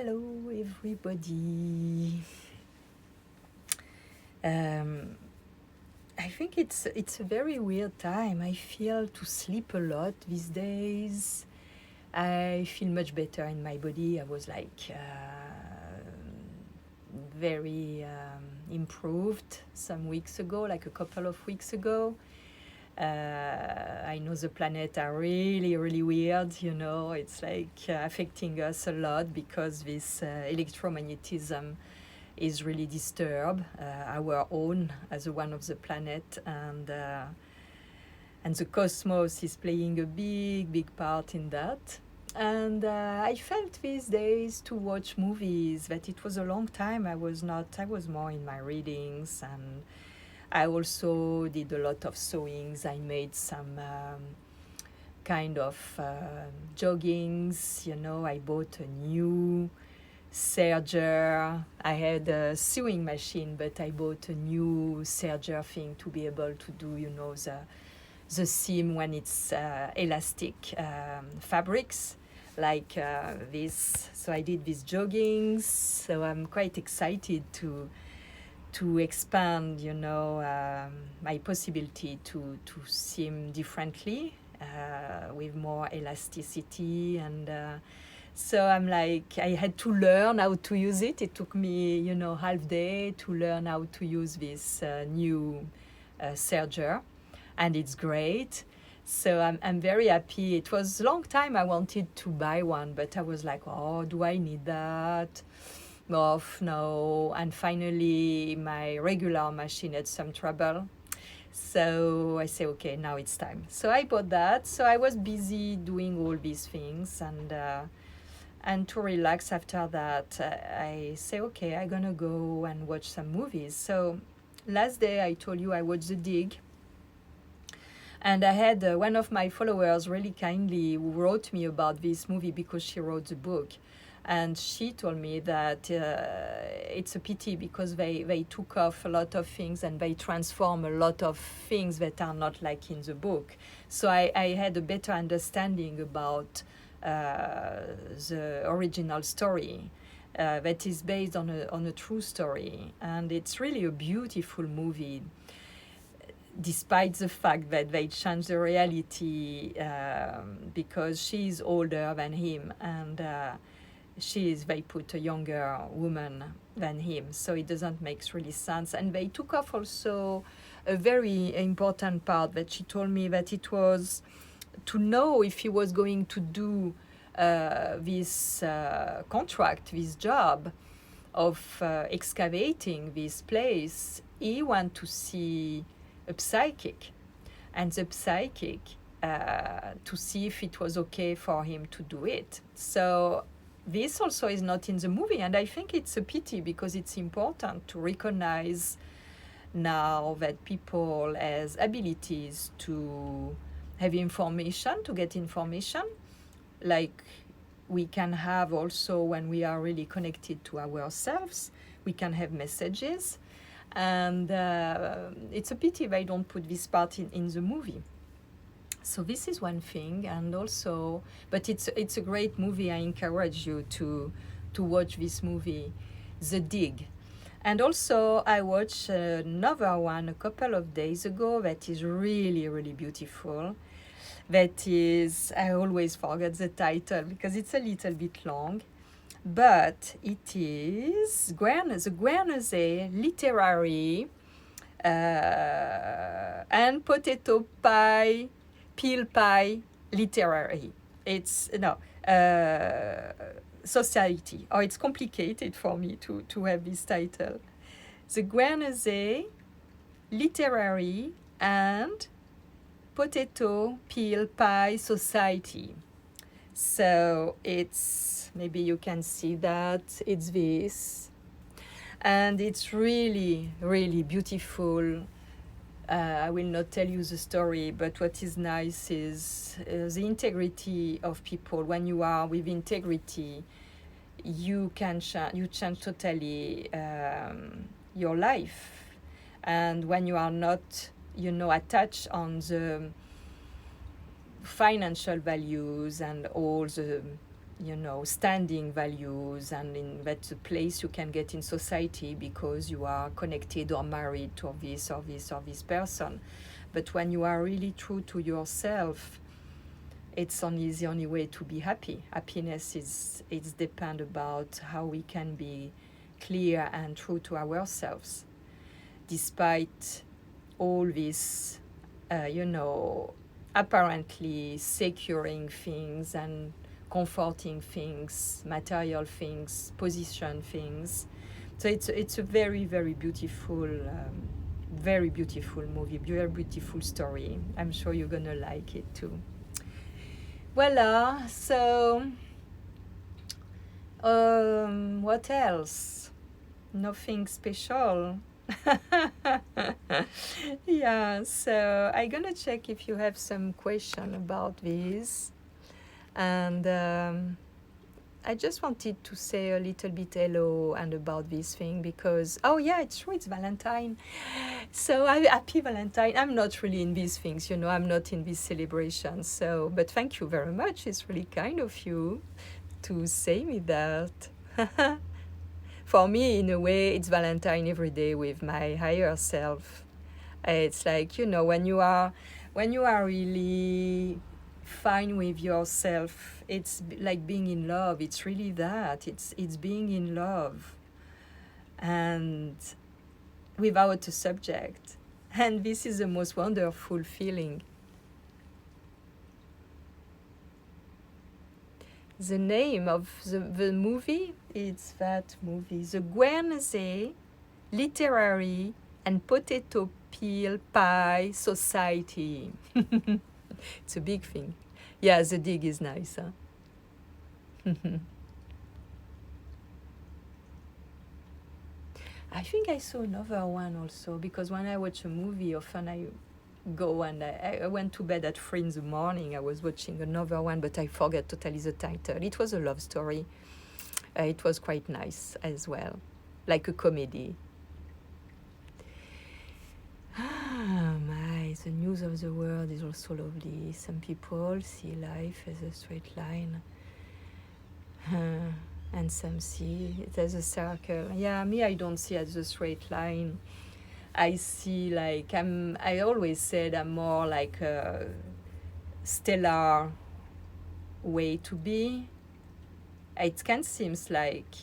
Hello, everybody. Um, I think it's a very weird time. I feel to sleep a lot these days. I feel much better in my body. I was very improved some weeks ago, like a couple of weeks ago. I know the planet are really, really weird, it's affecting us a lot because this electromagnetism is really disturbed, our own as one of the planet, and the cosmos is playing a big, big part in that. And I felt these days to watch movies that it was a long time I was more in my readings, and I also did a lot of sewings. I made some kind of joggings, I bought a new serger. I had a sewing machine, but I bought a new serger thing to be able to do, the seam when it's elastic fabrics like this. So I did these joggings. So I'm quite excited to expand, my possibility to seam differently with more elasticity. And so I'm I had to learn how to use it. It took me, half day to learn how to use this new serger, and it's great. So I'm very happy. It was a long time I wanted to buy one, but I was like, oh, do I need that? No. And finally, my regular machine had some trouble. So I say, okay, now it's time. So I bought that. So I was busy doing all these things, and to relax after that, I say, okay, I'm gonna go and watch some movies. So last day I told you I watched The Dig. And I had one of my followers really kindly who wrote me about this movie because she wrote the book. And she told me that it's a pity because they took off a lot of things and they transform a lot of things that are not like in the book. So I had a better understanding about the original story that is based on a true story. And it's really a beautiful movie, despite the fact that they changed the reality because she's older than him, and they put a younger woman than him, so it doesn't make really sense. And they took off also a very important part that she told me, that it was to know if he was going to do this contract, this job of excavating this place. He want to see a psychic, and the psychic to see if it was okay for him to do it. So this also is not in the movie, and I think it's a pity because it's important to recognize now that people has abilities to have information, to get information, like we can have also when we are really connected to ourselves. We can have messages, and it's a pity they don't put this part in the movie. So this is one thing, and also, but it's a great movie. I encourage you to watch this movie, The Dig. And also I watched another one a couple of days ago that is really, really beautiful. That is, I always forget the title because it's a little bit long, but it is the Guernsey Literary and Potato Pie, Peel Pie Literary. It's Society. Oh, it's complicated for me to have this title. The Guernsey Literary and Potato Peel Pie Society. So it's, maybe you can see that, it's this. And it's really, really beautiful. I will not tell you the story, but what is nice is the integrity of people. When you are with integrity, you change totally your life. And when you are not, attached on the financial values and all the, you know, standing values, and in that's a place you can get in society because you are connected or married to this or this or this person. But when you are really true to yourself, it's only the only way to be happy. Happiness is, it's depend about how we can be clear and true to ourselves, despite all these, you know, apparently securing things and comforting things, material things, position things. So it's a very, very beautiful, very beautiful movie, very beautiful story. I'm sure you're gonna like it too. Voila. So what else? Nothing special. Yeah, so I'm gonna check if you have some question about this. And I just wanted to say a little bit hello and about this thing because, oh yeah, it's true, it's Valentine. So happy Valentine. I'm not really in these things, you know, I'm not in these celebrations. So, but thank you very much. It's really kind of you to say me that. For me, in a way, it's Valentine every day with my higher self. It's like, you know, when you are really fine with yourself, it's like being in love. It's really that. It's being in love, and without a subject. And this is the most wonderful feeling. The name of the movie is that movie, The Guernsey Literary and Potato Peel Pie Society. It's a big thing. Yeah, the dig is nice, huh? I think I saw another one also, because when I watch a movie, often I go and I went to bed at 3 in the morning. I was watching another one, but I forget totally the title. It was a love story. It was quite nice as well, like a comedy. Ah, my, the news of the world is also lovely. Some people see life as a straight line. And some see it as a circle. Yeah, me, I don't see it as a straight line. I see like, I always said I'm more like a stellar way to be. It can seem like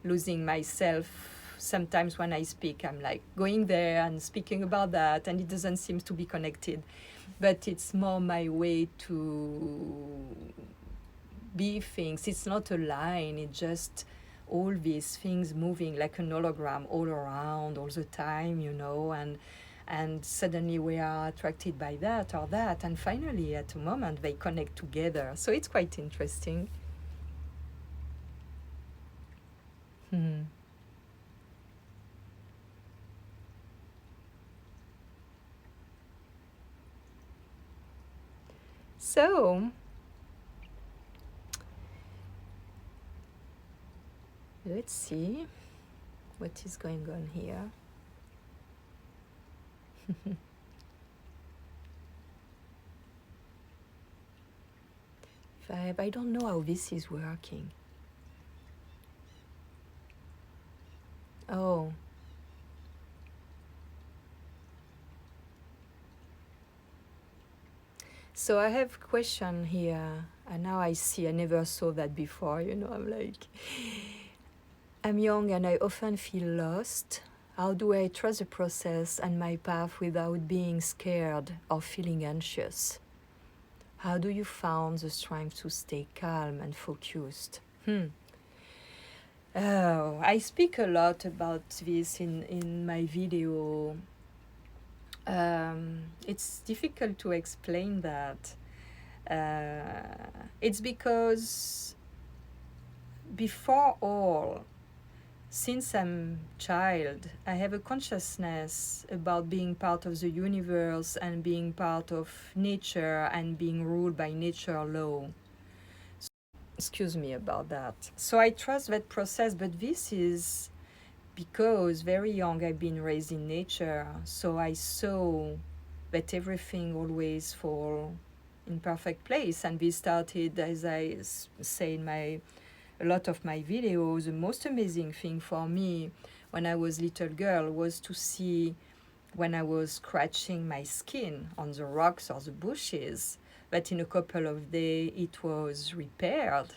losing myself. Sometimes when I speak, I'm like going there and speaking about that, and it doesn't seem to be connected. But it's more my way to be things. It's not a line, it's just all these things moving like an hologram all around all the time, you know, and suddenly we are attracted by that or that, and finally at a moment they connect together. So it's quite interesting. So let's see what is going on here. I don't know how this is working. Oh. So I have a question here, and now I see, I never saw that before, you know, I'm like, I'm young and I often feel lost. How do I trust the process and my path without being scared or feeling anxious? How do you find the strength to stay calm and focused? Oh, I speak a lot about this in my video. It's difficult to explain that. It's because before all, since I'm child, I have a consciousness about being part of the universe and being part of nature and being ruled by nature law. Excuse me about that. So I trust that process, but this is because very young I've been raised in nature, so I saw that everything always fall in perfect place. And this started, as I say in a lot of my videos, the most amazing thing for me when I was little girl was to see when I was scratching my skin on the rocks or the bushes, that in a couple of days it was repaired.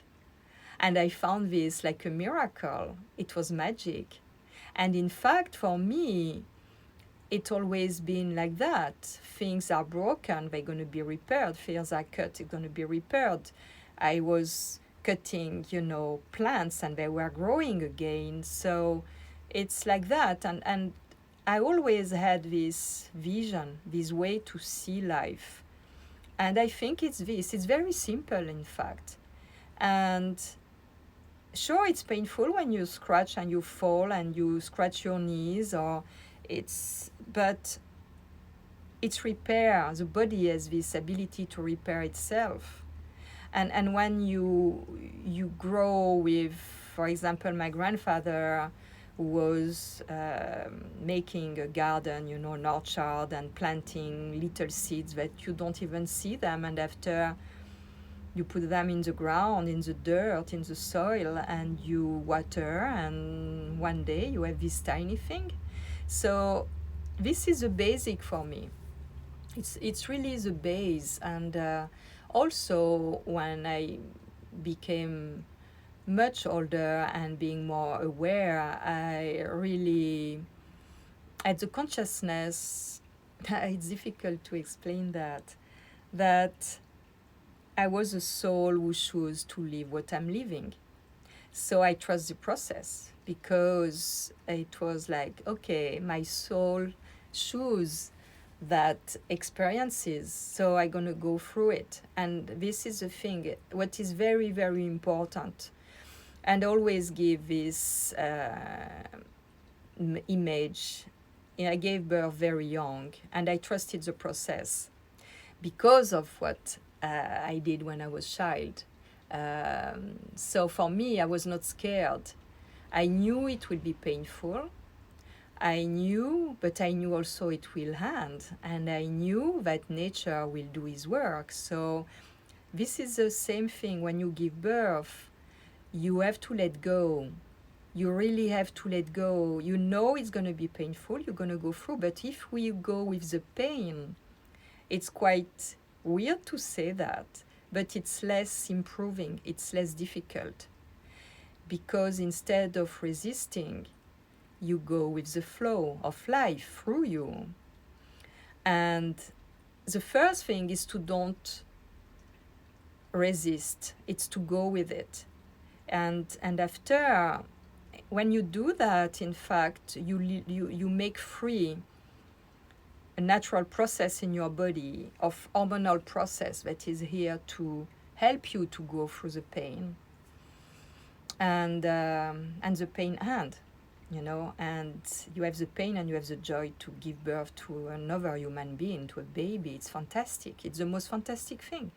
And I found this like a miracle. It was magic. And in fact, for me, it's always been like that. Things are broken, they're going to be repaired. Things are cut, it's going to be repaired. I was cutting, plants and they were growing again. So it's like that. And I always had this vision, this way to see life. And I think it's this. It's very simple, in fact. And sure, it's painful when you scratch and you fall and you scratch your knees, but it's repair. The body has this ability to repair itself. And when you grow with, for example, my grandfather was making a garden, an orchard, and planting little seeds that you don't even see them, and after you put them in the ground, in the dirt, in the soil, and you water, and one day you have this tiny thing. So this is the basic for me. It's really the base. And also when I became much older and being more aware, I really had the consciousness, it's difficult to explain that I was a soul who chose to live what I'm living. So I trust the process, because it was like, okay, my soul chose that experiences, so I'm going to go through it. And this is the thing, what is very, very important. And always give this image. I gave birth very young, and I trusted the process because of what I did when I was a child. So for me, I was not scared. I knew it would be painful. But I knew also it will end. And I knew that nature will do its work. So this is the same thing when you give birth. You have to let go. You really have to let go. You know it's going to be painful. You're going to go through. But if we go with the pain, it's quite weird to say that, but it's less improving, it's less difficult, because instead of resisting, you go with the flow of life through you. And the first thing is to don't resist, it's to go with it. And after, when you do that, in fact, you make free a natural process in your body of hormonal process that is here to help you to go through the pain, and the pain end, and you have the pain and you have the joy to give birth to another human being, to a baby. It's fantastic. It's the most fantastic thing.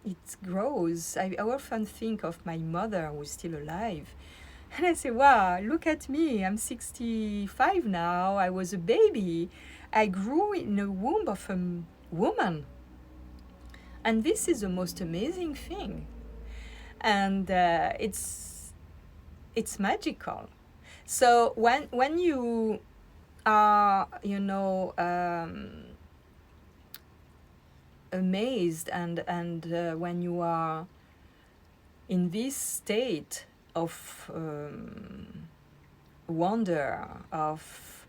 It grows. I often think of my mother who's still alive, and I say, wow, look at me. I'm 65 now. I was a baby. I grew in the womb of a woman. And this is the most amazing thing. And it's magical. So when you are, amazed, and when you are in this state of wonder, of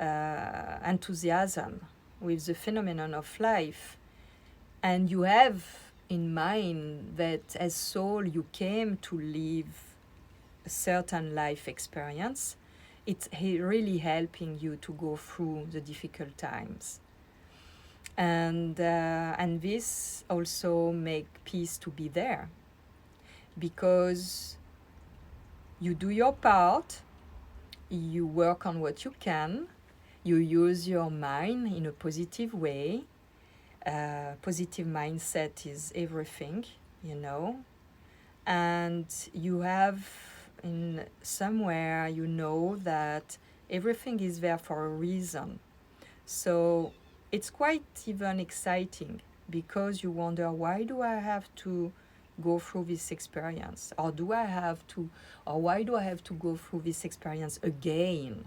enthusiasm with the phenomenon of life, and you have in mind that as soul you came to live a certain life experience, it's really helping you to go through the difficult times. And this also make peace to be there, because you do your part, you work on what you can, you use your mind in a positive way. Positive mindset is everything, and you have in somewhere that everything is there for a reason. So it's quite even exciting because you wonder, why do I have to go through this experience? Or why do I have to go through this experience again?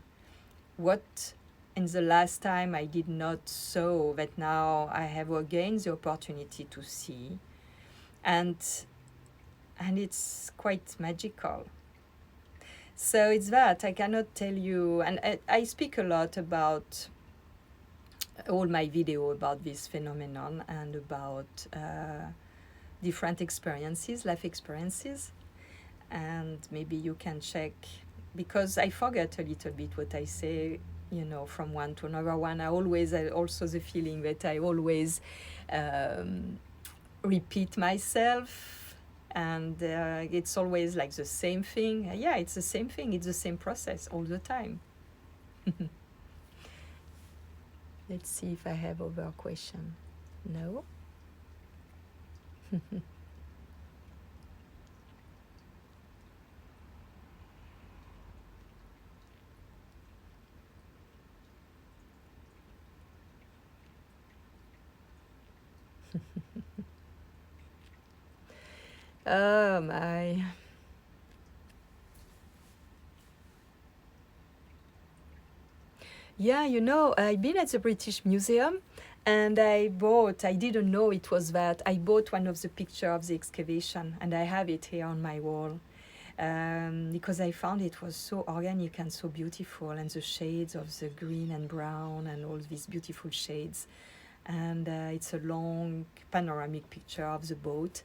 What in the last time I did not saw that now I have again the opportunity to see, and it's quite magical. So it's that I cannot tell you, and I speak a lot about all my video about this phenomenon and about different experiences, life experiences, and maybe you can check, because I forget a little bit what I say, from one to another one. I also the feeling that I always repeat myself, and it's always like the same thing. Yeah, it's the same thing. It's the same process all the time. Let's see if I have other question. No? Oh my. Yeah, I've been at the British Museum, and I didn't know it was that. I bought one of the pictures of the excavation, and I have it here on my wall, because I found it was so organic and so beautiful, and the shades of the green and brown and all these beautiful shades. And it's a long panoramic picture of the boat.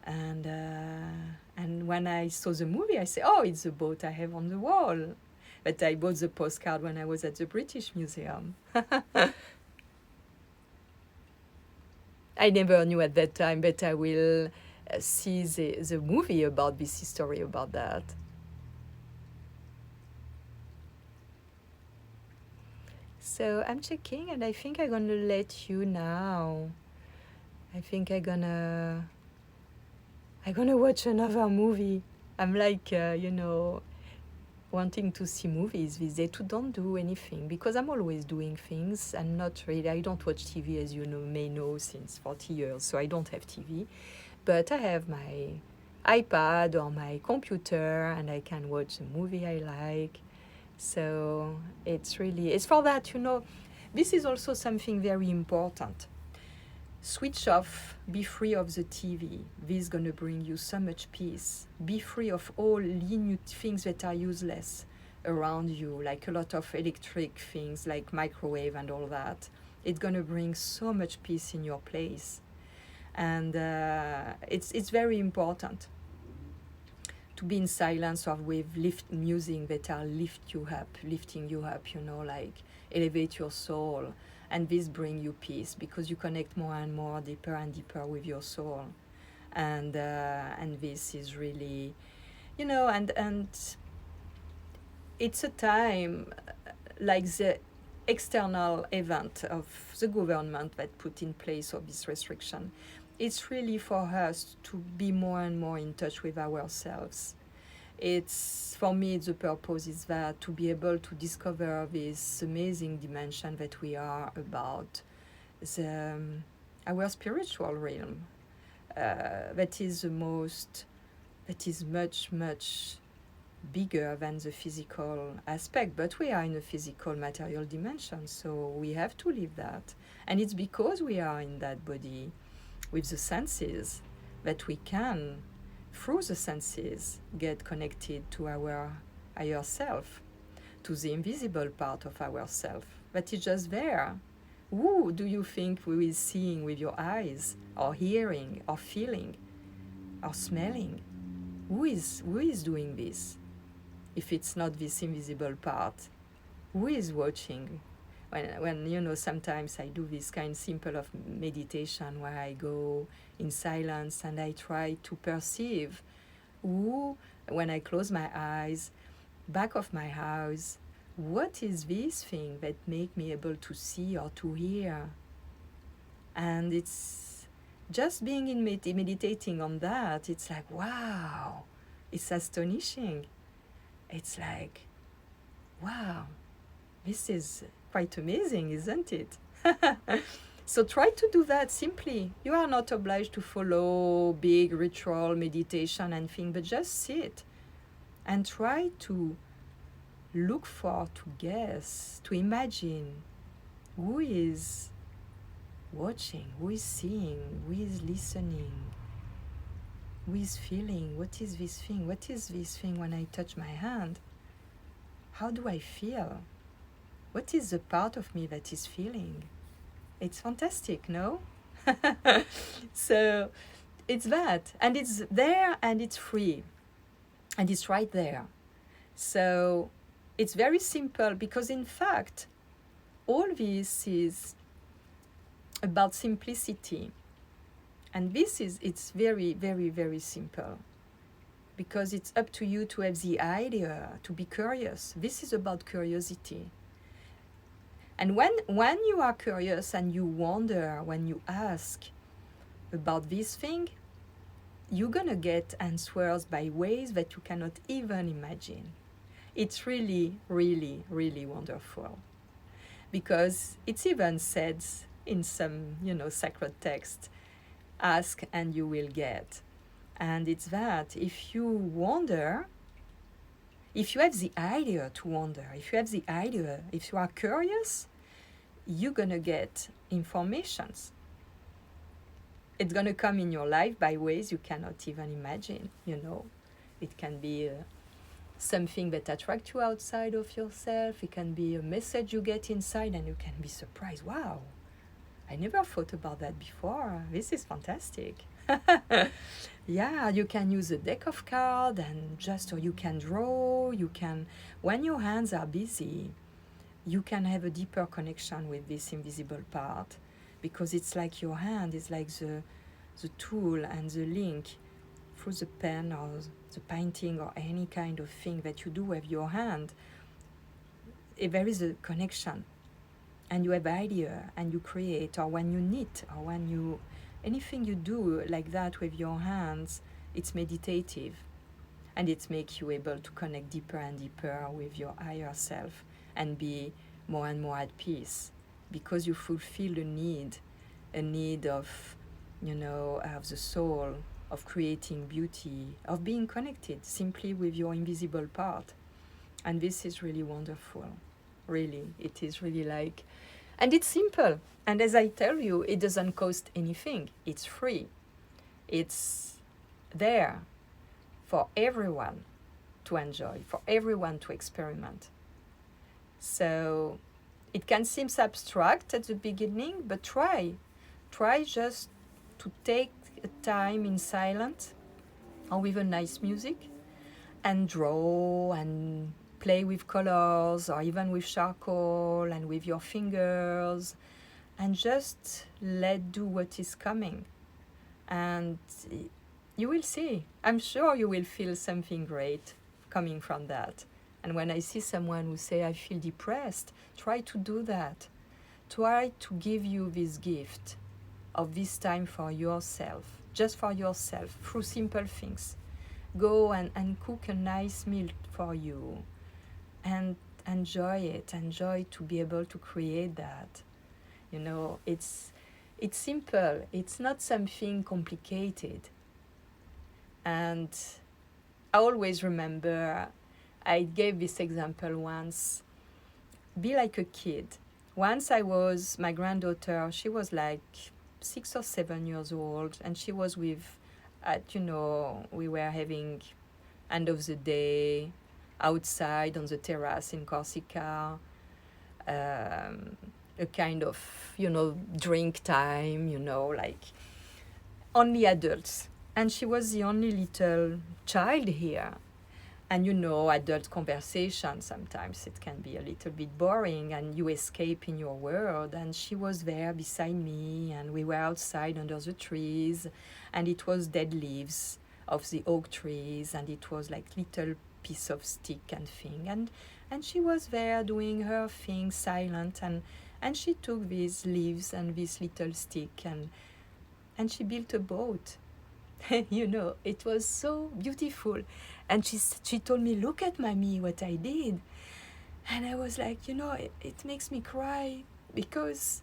And when I saw the movie, I said, oh, it's the boat I have on the wall. But I bought the postcard when I was at the British Museum. I never knew at that time, but I will see the movie about this history, about that. So I'm checking, and I think I'm going to let you now. I think I'm gonna watch another movie. I'm like, wanting to see movies these days, to don't do anything, because I'm always doing things, and not really, I don't watch TV, as you may know, since 40 years, so I don't have TV, but I have my iPad or my computer, and I can watch a movie I like. So it's for that, this is also something very important. Switch off, be free of the TV. This is going to bring you so much peace. Be free of all things that are useless around you, like a lot of electric things, like microwave and all that. It's going to bring so much peace in your place. And it's very important to be in silence or with music that are lifting you up, like elevate your soul. And this brings you peace, because you connect more and more, deeper and deeper with your soul. And this is really, and it's a time like the external event of the government that put in place of this restriction. It's really for us to be more and more in touch with ourselves. For me, the purpose is that to be able to discover this amazing dimension that we are about, our spiritual realm, that is much, much bigger than the physical aspect, but we are in a physical material dimension, so we have to live that. And it's because we are in that body with the senses that we can, through the senses, get connected to our higher self, to the invisible part of ourself that is just there. Who do you think we is seeing with your eyes, or hearing, or feeling, or smelling? Who is doing this? If it's not this invisible part, who is watching? When sometimes I do this kind simple of meditation where I go in silence and I try to perceive who, when I close my eyes, back of my house, what is this thing that make me able to see or to hear? And it's just being in meditating on that, it's like, wow, it's astonishing. It's like, wow, this is quite amazing, isn't it? So try to do that simply. You are not obliged to follow big ritual meditation and thing, but just sit and try to look for, to guess, to imagine who is watching, who is seeing, who is listening, who is feeling. What is this thing? What is this thing when I touch my hand? How do I feel? What is the part of me that is feeling? It's fantastic, no? So it's that, and it's there, and it's free, and it's right there. So it's very simple, because in fact all this is about simplicity, and it's very, very, very simple, because it's up to you to have the idea, to be curious. This is about curiosity. And when you are curious and you wonder, when you ask about this thing, you're gonna get answers by ways that you cannot even imagine. It's really, really, really wonderful, because it's even said in some, sacred text, ask and you will get. And it's that if you wonder, if you have the idea to wonder, if you are curious, you're gonna get informations. It's gonna come in your life by ways you cannot even imagine. It can be something that attracts you outside of yourself. It can be a message you get inside, and you can be surprised. Wow, I never thought about that before. This is fantastic. Yeah, you can use a deck of cards, or you can draw. When your hands are busy, you can have a deeper connection with this invisible part, because it's like your hand is like the tool and the link through the pen or the painting or any kind of thing that you do with your hand. There is a connection, and you have idea, and you create, or when you knit, or when anything you do like that with your hands, it's meditative, and it makes you able to connect deeper and deeper with your higher self and be more and more at peace, because you fulfill a need of, of the soul, of creating beauty, of being connected simply with your invisible part. And this is really wonderful. Really, it is really like, and it's simple. And as I tell you, it doesn't cost anything. It's free. It's there for everyone to enjoy, for everyone to experiment. So it can seem abstract at the beginning, but try just to take a time in silence or with a nice music and draw and play with colors, or even with charcoal and with your fingers, and just let do what is coming. And you will see, I'm sure you will feel something great coming from that. And when I see someone who say, I feel depressed, try to do that. Try to give you this gift of this time for yourself, just for yourself, through simple things. Go and cook a nice meal for you and enjoy it. Enjoy to be able to create that. It's simple. It's not something complicated. And I always remember, I gave this example once. Be like a kid. Once my granddaughter, she was like 6 or 7 years old, and she was we were having end of the day outside on the terrace in Corsica, a kind of, drink time, like only adults. And she was the only little child here. And adult conversation, sometimes it can be a little bit boring and you escape in your world. And she was there beside me, and we were outside under the trees, and it was dead leaves of the oak trees, and it was like little piece of stick and thing. And she was there doing her thing, silent, and she took these leaves and this little stick, and she built a boat. It was so beautiful. And she told me, look at mommy, what I did. And I was like, it makes me cry, because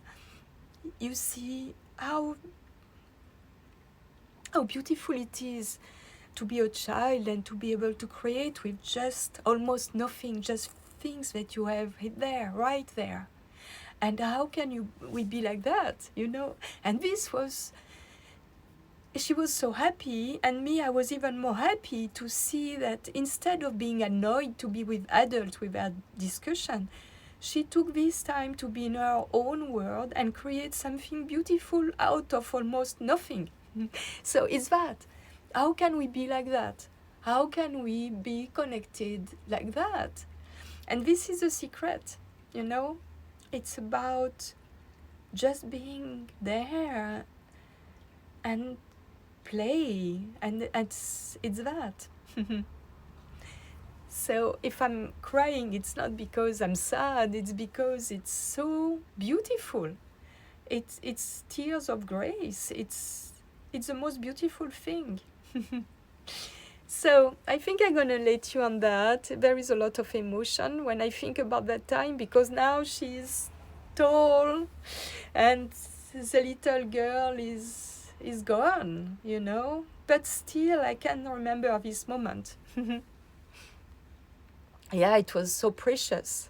you see how beautiful it is to be a child and to be able to create with just almost nothing, just things that you have there, right there. And how can we be like that, you know? And this was, she was so happy, and me, I was even more happy to see that instead of being annoyed to be with adults without discussion, she took this time to be in her own world and create something beautiful out of almost nothing. So it's that. How can we be like that? How can we be connected like that? And this is a secret, you know? It's about just being there and play, and it's that. So if I'm crying, it's not because I'm sad, it's because it's so beautiful. It's tears of grace. It's the most beautiful thing. So I think I'm gonna let you on that. There is a lot of emotion when I think about that time, because now she's tall and the little girl is gone, you know. But still I can remember this moment. Yeah, it was so precious.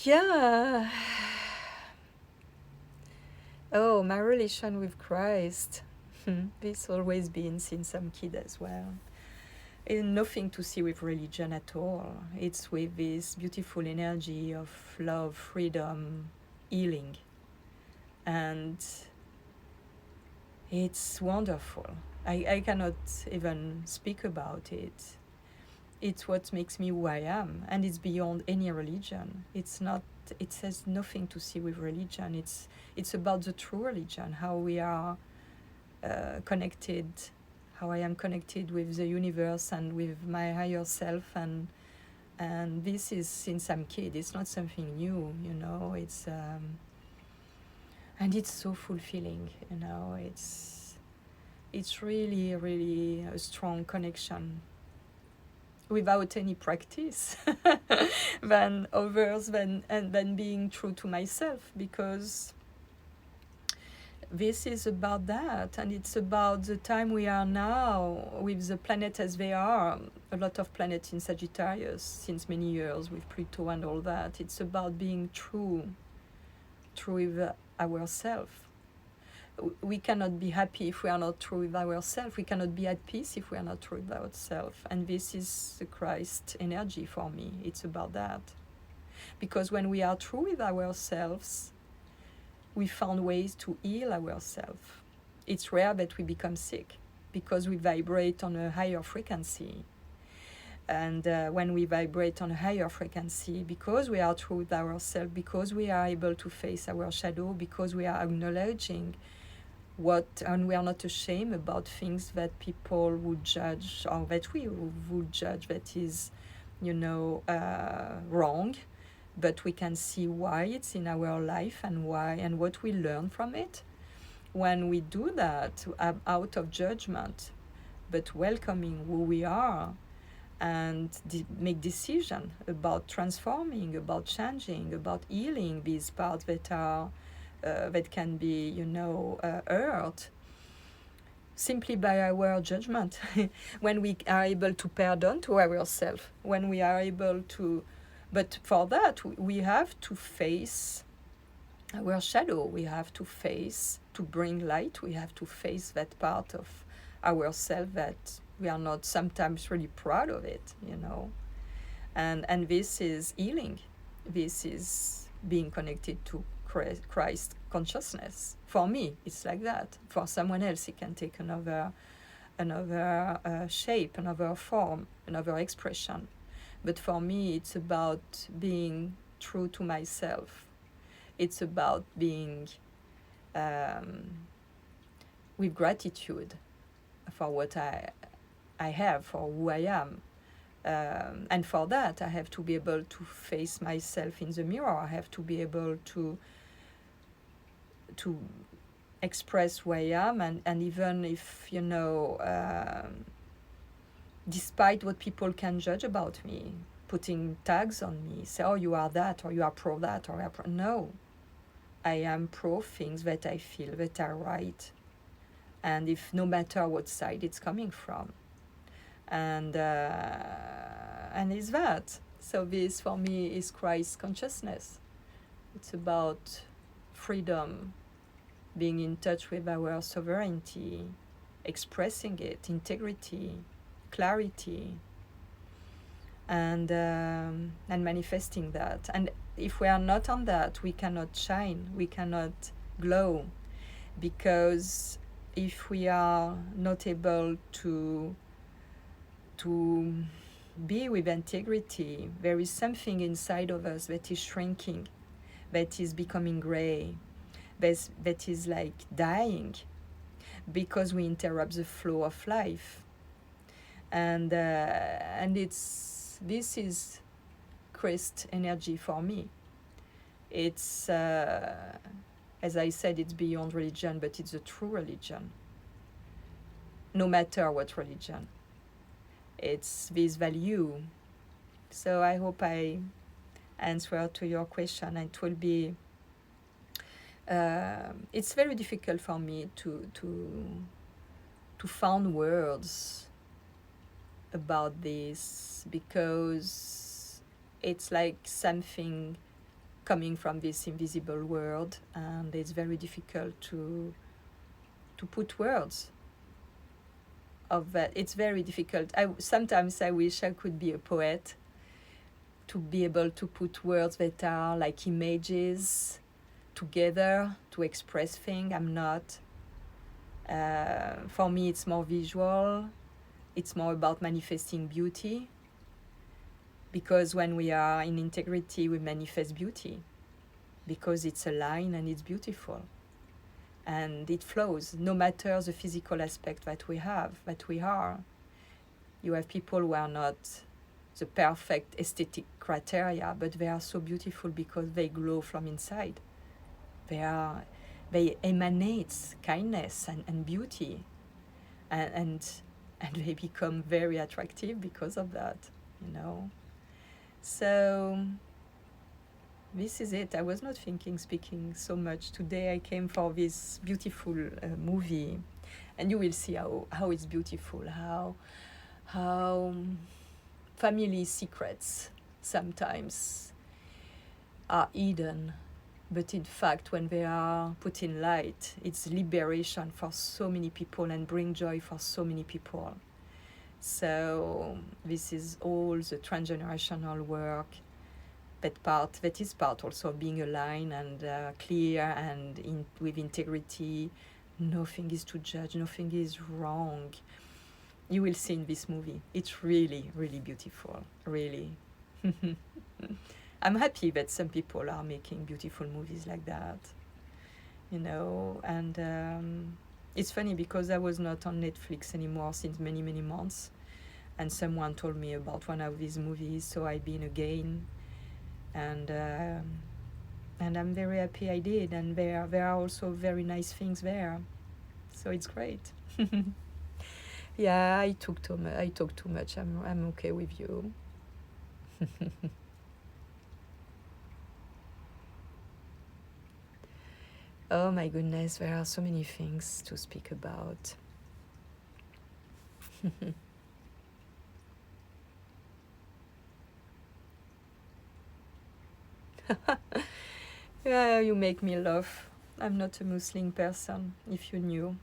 Yeah. Oh, my relation with Christ. This always been since I'm kid as well. It's nothing to see with religion at all. It's with this beautiful energy of love, freedom, healing. And it's wonderful. I cannot even speak about it. It's what makes me who I am, and it's beyond any religion. It's not. It has nothing to see with religion. It's about the true religion, how we are connected, how I am connected with the universe and with my higher self, and this is since I'm kid. It's not something new, you know. It's and it's so fulfilling, you know. It's really, really a strong connection without any practice than others, than being true to myself, because this is about that, and it's about the time we are now with the planet as they are. A lot of planets in Sagittarius since many years with Pluto and all that. It's about being true with ourselves. We cannot be happy if we are not true with ourselves. We cannot be at peace if we are not true with ourselves. And this is the Christ energy for me. It's about that. Because when we are true with ourselves, we found ways to heal ourselves. It's rare that we become sick because we vibrate on a higher frequency. And when we vibrate on a higher frequency, because we are true with ourselves, because we are able to face our shadow, because we are acknowledging and we are not ashamed about things that people would judge, or that we would judge that is, you know, wrong, but we can see why it's in our life and why and what we learn from it. When we do that out of judgment, but welcoming who we are, and make decision about transforming, about changing, about healing these parts that are that can be, you know, hurt simply by our judgment. When we are able to pardon to ourselves, when we are able to, but for that we have to face our shadow. We have to face, to bring light. We have to face that part of ourselves that we are not sometimes really proud of it, you know. And this is healing. This is being connected to Christ consciousness. For me, it's like that. For someone else, it can take another shape, another form, another expression. But for me, it's about being true to myself. It's about being with gratitude for what I have, for who I am. And for that, I have to be able to face myself in the mirror. I have to be able to express who I am, and even if, you know, despite what people can judge about me, putting tags on me, say, oh, you are that, or you are pro that, or you are pro. No, I am pro things that I feel that are right, and if no matter what side it's coming from, and it's that. So this for me is Christ consciousness. It's about freedom, being in touch with our sovereignty, expressing it, integrity, clarity, and manifesting that. And if we are not on that, we cannot shine, we cannot glow, because if we are not able to be with integrity, there is something inside of us that is shrinking, that is becoming gray, that is like dying, because we interrupt the flow of life. And this is Christ energy for me. It's as I said, it's beyond religion, but it's a true religion. No matter what religion, it's this value. So I hope I answer to your question. And it will be. It's very difficult for me to find words about this, because it's like something coming from this invisible world, and it's very difficult to put words of that. It's very difficult. Sometimes I wish I could be a poet, to be able to put words that are like images together to express things. I'm not. For me, it's more visual. It's more about manifesting beauty, because when we are in integrity, we manifest beauty, because it's aligned and it's beautiful, and it flows, no matter the physical aspect that we have, that we are. You have people who are not the perfect aesthetic criteria, but they are so beautiful because they glow from inside. They emanate kindness and beauty, and they become very attractive because of that, you know. So this is it. I was not speaking so much today. I came for this beautiful movie, and you will see how it's beautiful, how family secrets sometimes are hidden, but in fact, when they are put in light, it's liberation for so many people and bring joy for so many people. So this is all the transgenerational work, that is part also of being aligned and clear and with integrity. Nothing is to judge, nothing is wrong. You will see in this movie. It's really, really beautiful, really. I'm happy that some people are making beautiful movies like that, you know. And it's funny, because I was not on Netflix anymore since many, many months, and someone told me about one of these movies, so I've been again, and I'm very happy I did, and there are also very nice things there, so it's great. Yeah, I talk too much. I'm okay with you. Oh my goodness, there are so many things to speak about. Yeah, you make me laugh. I'm not a Muslim person, if you knew.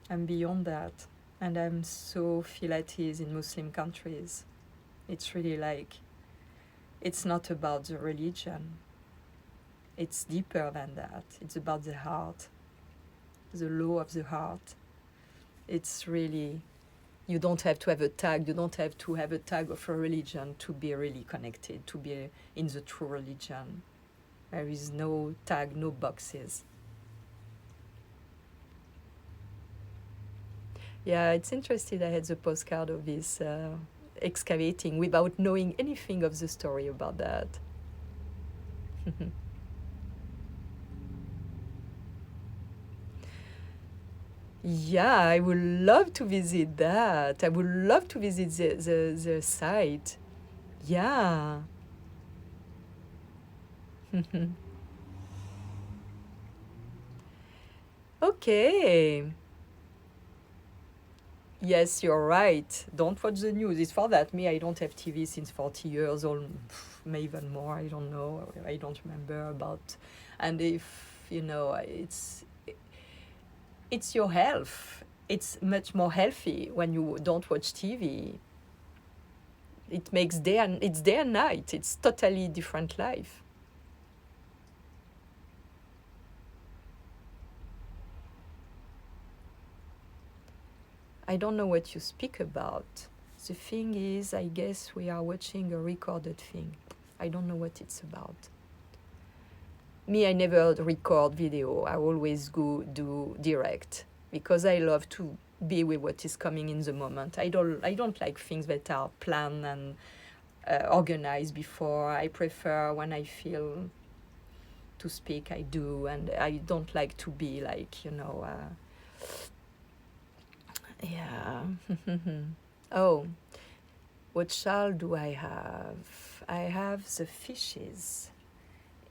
I'm beyond that. And I'm so feel at ease in Muslim countries. It's really like, it's not about the religion. It's deeper than that. It's about the heart, the law of the heart. It's really, you don't have to have a tag. You don't have to have a tag of a religion to be really connected, to be in the true religion. There is no tag, no boxes. Yeah, it's interesting. I had the postcard of this excavating without knowing anything of the story about that. Yeah, I would love to visit that. I would love to visit the site. Yeah. Okay. Yes, you're right. Don't watch the news. It's for that. Me, I don't have TV since 40 years or maybe even more. I don't know. I don't remember about. And if, you know, it's your health. It's much more healthy when you don't watch TV. It makes it's day and night. It's totally different life. I don't know what you speak about. The thing is, I guess we are watching a recorded thing. I don't know what it's about. Me, I never record video. I always go do direct because I love to be with what is coming in the moment. I don't like things that are planned and organized before. I prefer when I feel to speak, I do, and I don't like to be like, yeah. Oh, what shell do I have? I have the fishes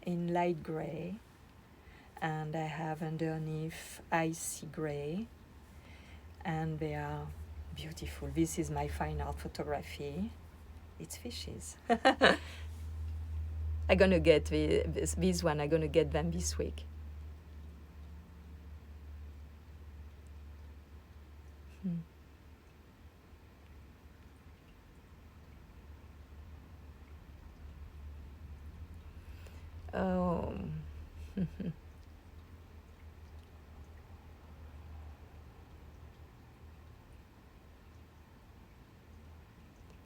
in light gray, and I have underneath icy gray, and they are beautiful. This is my fine art photography. It's fishes. I'm gonna get this one. I'm gonna get them this week. Hmm. Oh.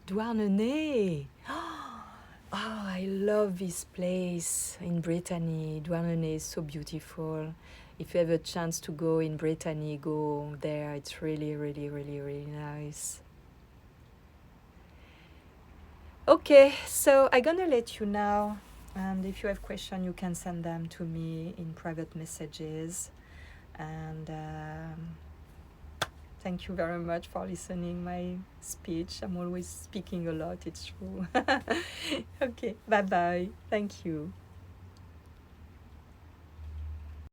Douarnenez. Oh, I love this place in Brittany. Douarnenez is so beautiful. If you have a chance to go in Brittany, go there. It's really, really, really, really nice. Okay, so I'm gonna let you now. And if you have questions, you can send them to me in private messages. And thank you very much for listening my speech. I'm always speaking a lot, it's true. Okay, bye bye. Thank you.